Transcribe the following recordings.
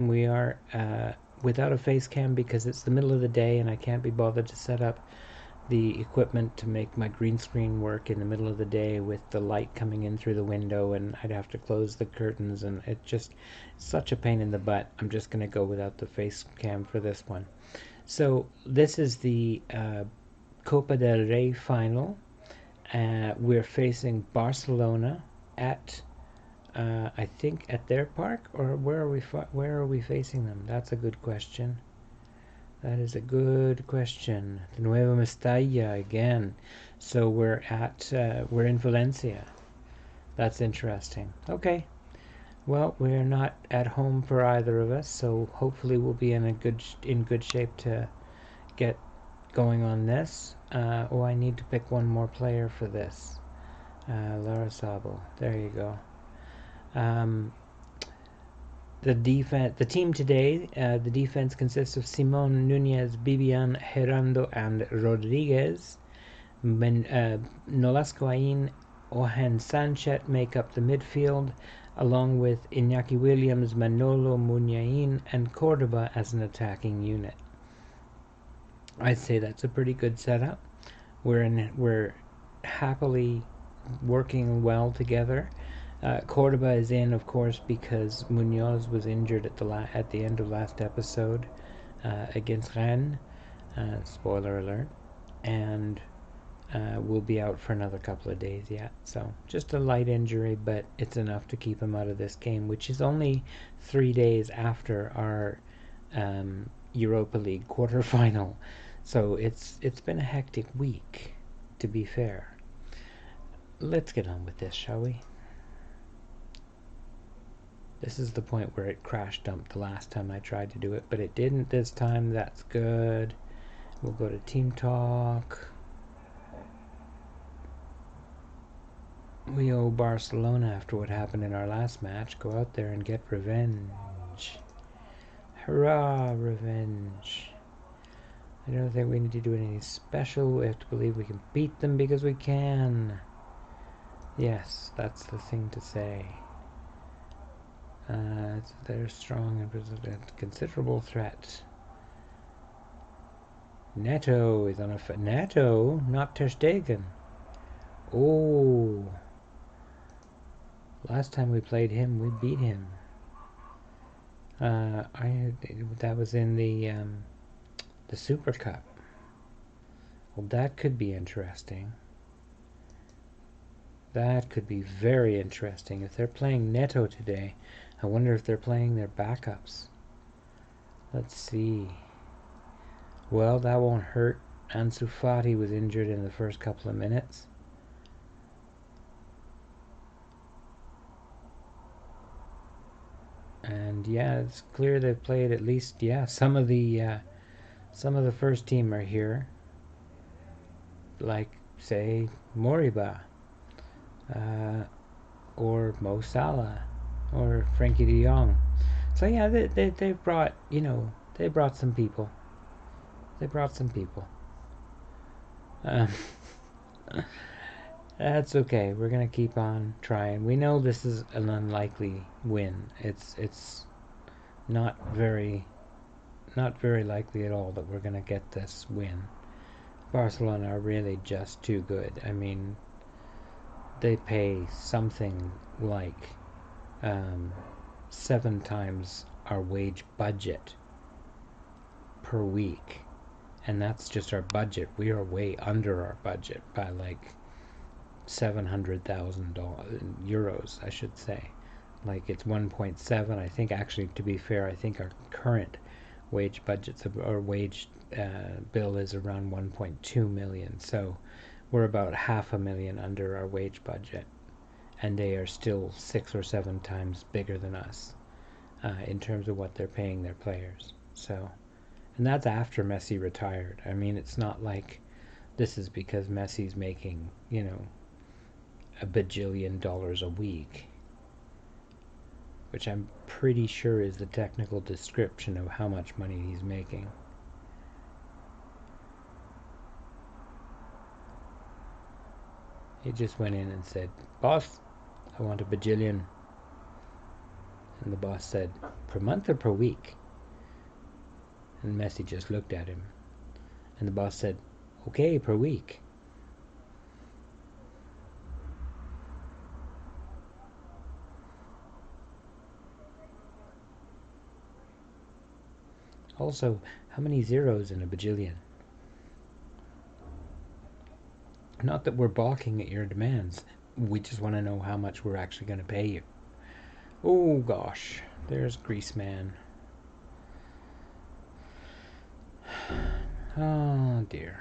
We are without a face cam because it's the middle of the day and I can't be bothered to set up the equipment to make my green screen work in the middle of the day with the light coming in through the window, and I'd have to close the curtains, and it just such a pain in the butt. I'm just going to go without the face cam for this one. So this is the Copa del Rey final. We're facing Barcelona at I think at their park, or where are we facing them? That's a good question. That is a good question. The Nueva Mestalla again. So we're in Valencia. That's interesting. Okay. Well, we're not at home for either of us, so hopefully we'll be in good shape to get going on this. Oh, I need to pick one more player for this. Lara Sabo. There you go. Um, the team today, the defense consists of Simon Nunez, Bibian, Herando, and Rodriguez. Nolasco Ain, Ohan Sanchez make up the midfield, along with Iñaki Williams, Manolo Muniain, and Cordoba as an attacking unit. I'd say that's a pretty good setup. We're happily working well together. Cordoba is in, of course, because Munoz was injured at the end of last episode against Rennes. Spoiler alert. And will be out for another couple of days yet. So just a light injury, but it's enough to keep him out of this game, which is only 3 days after our Europa League quarterfinal. So it's been a hectic week, to be fair. Let's get on with this, shall we? This is the point where it crash dumped the last time I tried to do it, but it didn't this time. That's good. We'll go to Team Talk. We owe Barcelona after what happened in our last match. Go out there and get revenge. Hurrah, revenge. I don't think we need to do anything special. We have to believe we can beat them because we can. Yes, that's the thing to say. They're strong and present a considerable threat. Neto is on a... Neto? Not Ter Stegen. Oh. Last time we played him, we beat him. That was in the Super Cup. Well, that could be interesting. That could be very interesting. If they're playing Neto today, I wonder if they're playing their backups. Let's see. Well, that won't hurt. Ansu Fati was injured in the first couple of minutes. And yeah, it's clear they've played at least some of the first team are here. Like say Moriba, or Mo Salah, or Frankie De Jong. So yeah, they brought they brought some people. They brought some people. Um, that's okay. We're gonna keep on trying. We know this is an unlikely win. It's not very likely at all that we're gonna get this win. Barcelona are really just too good. I mean, they pay something like 7 times our wage budget per week, and that's just our budget. We are way under our budget by like 700,000 euros, I should say. Like it's 1.7. I think actually, to be fair, I think our current wage budgets or wage bill is around 1.2 million. So we're about half a million under our wage budget, and they are still 6 or 7 times bigger than us in terms of what they're paying their players. So, and that's after Messi retired. I mean, it's not like this is because Messi's making, a bajillion dollars a week, which I'm pretty sure is the technical description of how much money he's making. He just went in and said, "Boss, I want a bajillion." And the boss said, per month or per week? And Messi just looked at him. And the boss said, okay, per week. Also, how many zeros in a bajillion? Not that we're balking at your demands. We just want to know how much we're actually going to pay you. Oh gosh, there's Greaseman. Oh dear.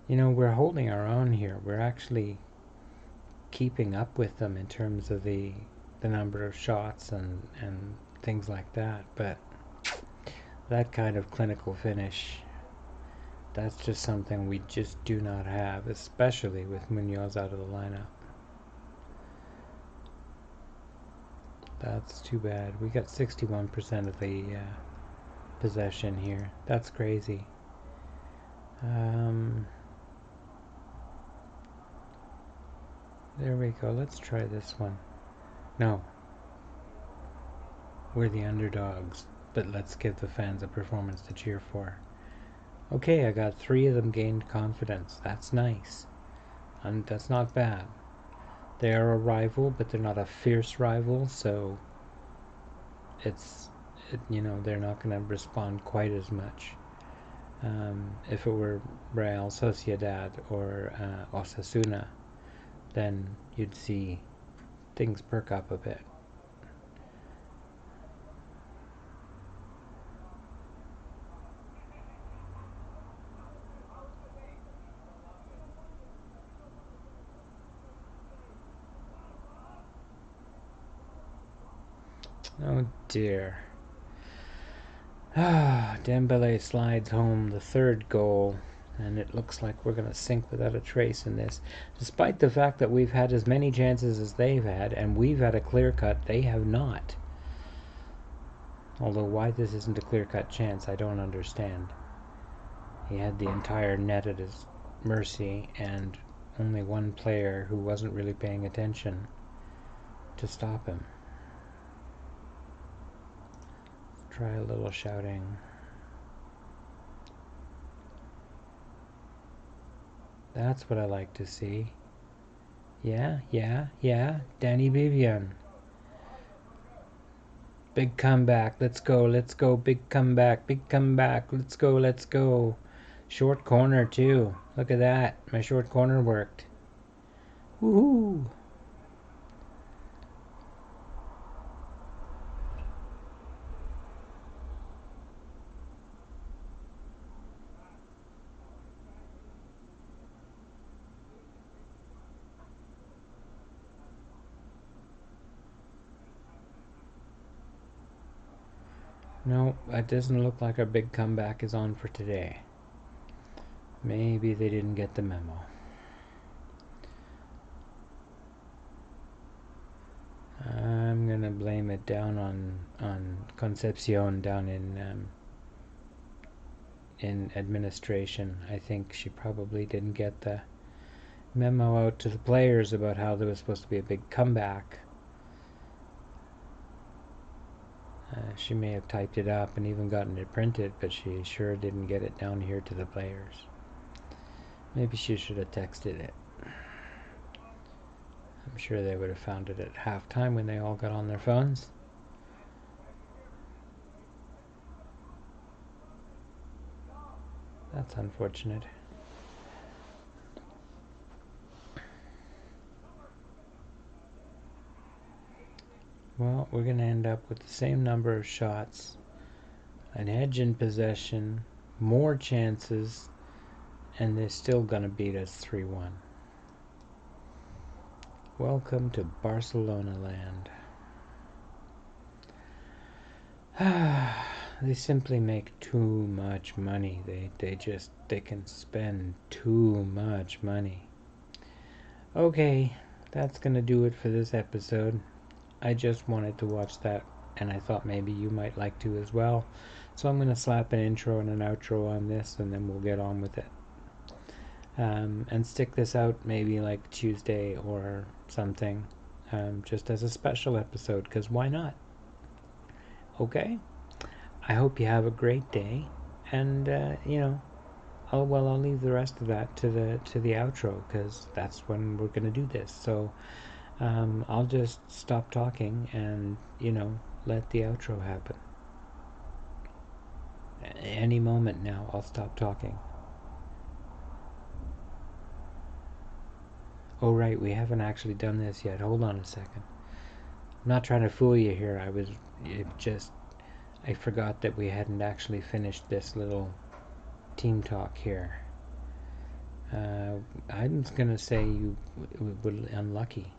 You know, we're holding our own here. We're actually keeping up with them in terms of the number of shots and things like that. But that kind of clinical finish, that's just something we just do not have, especially with Munoz out of the lineup. That's too bad. We got 61% of the possession here. That's crazy. There we go. Let's try this one. No. We're the underdogs, but let's give the fans a performance to cheer for. Okay, I got 3 of them gained confidence. That's nice. And that's not bad. They are a rival, but they're not a fierce rival, so they're not going to respond quite as much. If it were Real Sociedad or Osasuna, then you'd see things perk up a bit. Oh dear. Dembele slides home the 3rd goal, and it looks like we're going to sink without a trace in this, despite the fact that we've had as many chances as they've had, and we've had a clear cut. They have not. Although why this isn't a clear-cut chance, I don't understand. He had the entire net at his mercy, and only one player who wasn't really paying attention to stop him. Try a little shouting. That's what I like to see. Yeah, Danny Vivian. Big comeback, let's go, big comeback, let's go. Short corner too. Look at that, my short corner worked. Woohoo! No, it doesn't look like our big comeback is on for today. Maybe they didn't get the memo. I'm gonna blame it down on Concepcion down in administration. I think she probably didn't get the memo out to the players about how there was supposed to be a big comeback. She may have typed it up and even gotten it printed, but she sure didn't get it down here to the players. Maybe she should have texted it. I'm sure they would have found it at halftime when they all got on their phones. That's unfortunate. Well, we're going to end up with the same number of shots, an edge in possession, more chances, and they're still going to beat us 3-1. Welcome to Barcelona land. They simply make too much money. They can spend too much money. Okay, that's going to do it for this episode. I just wanted to watch that, and I thought maybe you might like to as well. So I'm going to slap an intro and an outro on this, and then we'll get on with it. And stick this out maybe like Tuesday or something. just as a special episode, because why not? Okay? I hope you have a great day, and I'll leave the rest of that to the outro, because that's when we're gonna do this. So I'll just stop talking and let the outro happen. Any moment now, I'll stop talking. Oh right, we haven't actually done this yet. Hold on a second. I'm not trying to fool you here. I forgot that we hadn't actually finished this little team talk here. I'm gonna say you were unlucky.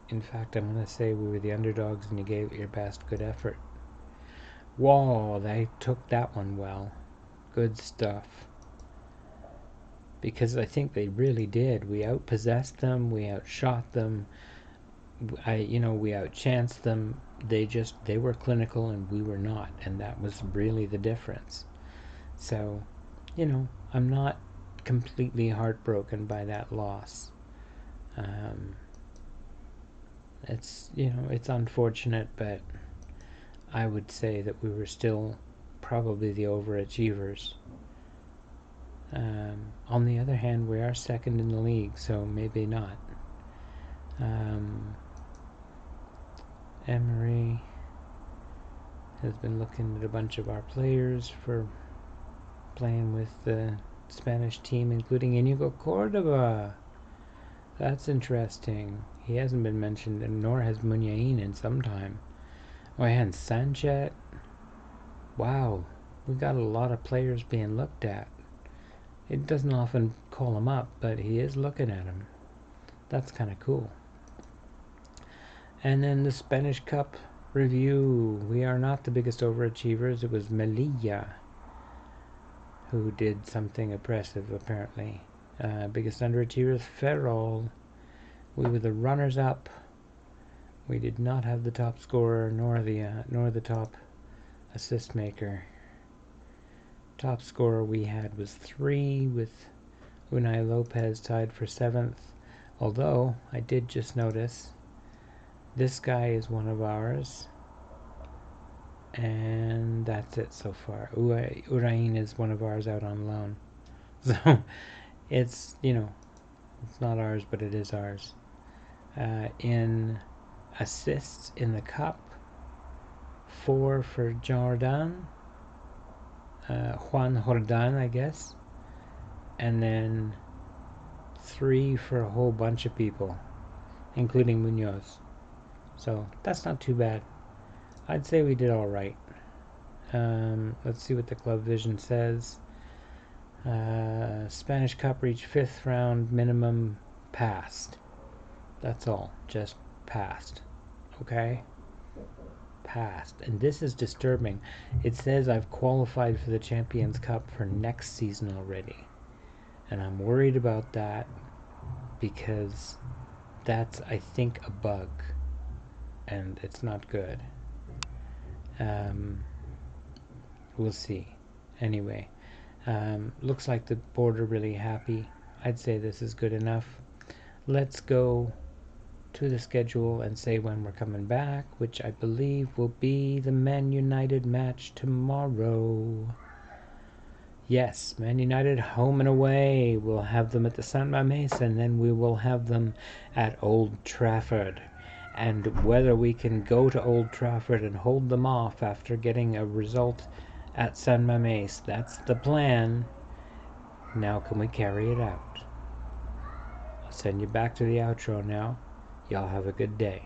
In fact, I'm gonna say we were the underdogs and you gave it your best good effort. Whoa, they took that one well. Good stuff. Because I think they really did. We outpossessed them, we outshot them, we outchanced them. They were clinical and we were not, and that was really the difference. So, I'm not completely heartbroken by that loss. It's unfortunate, but I would say that we were still probably the overachievers. On the other hand, we are second in the league, so maybe not. Emery has been looking at a bunch of our players for playing with the Spanish team, including Inigo Cordova. That's interesting. He hasn't been mentioned, and nor has Muniain in some time. Oh, and Sanchez. Wow, we got a lot of players being looked at. It doesn't often call him up, but he is looking at him. That's kind of cool. And then the Spanish Cup review. We are not the biggest overachievers. It was Melilla who did something impressive, apparently. Biggest underachievers, Ferrol. We were the runners-up. We did not have the top scorer nor the top assist maker. Top scorer we had was 3, with Unai Lopez tied for 7th. Although I did just notice this guy is one of ours, and that's it so far. Urain is one of ours out on loan. So it's it's not ours, but it is ours. In assists in the cup, 4 for Jordan, Juan Jordan, I guess, and then 3 for a whole bunch of people, including Munoz. So that's not too bad. I'd say we did all right. Let's see what the Club Vision says. Spanish Cup reached 5th round, minimum passed. That's all, just passed. Okay? Passed. And this is disturbing. It says I've qualified for the Champions Cup for next season already. And I'm worried about that because that's, I think, a bug. And it's not good. We'll see. Anyway, looks like the board are really happy. I'd say this is good enough. Let's go to the schedule and say when we're coming back, which I believe will be the Man United match tomorrow. Yes, Man United home and away. We'll have them at the San Mamés, and then we will have them at Old Trafford. And whether we can go to Old Trafford and hold them off after getting a result at San Mamés, that's the plan. Now can we carry it out? I'll send you back to the outro now. Y'all have a good day.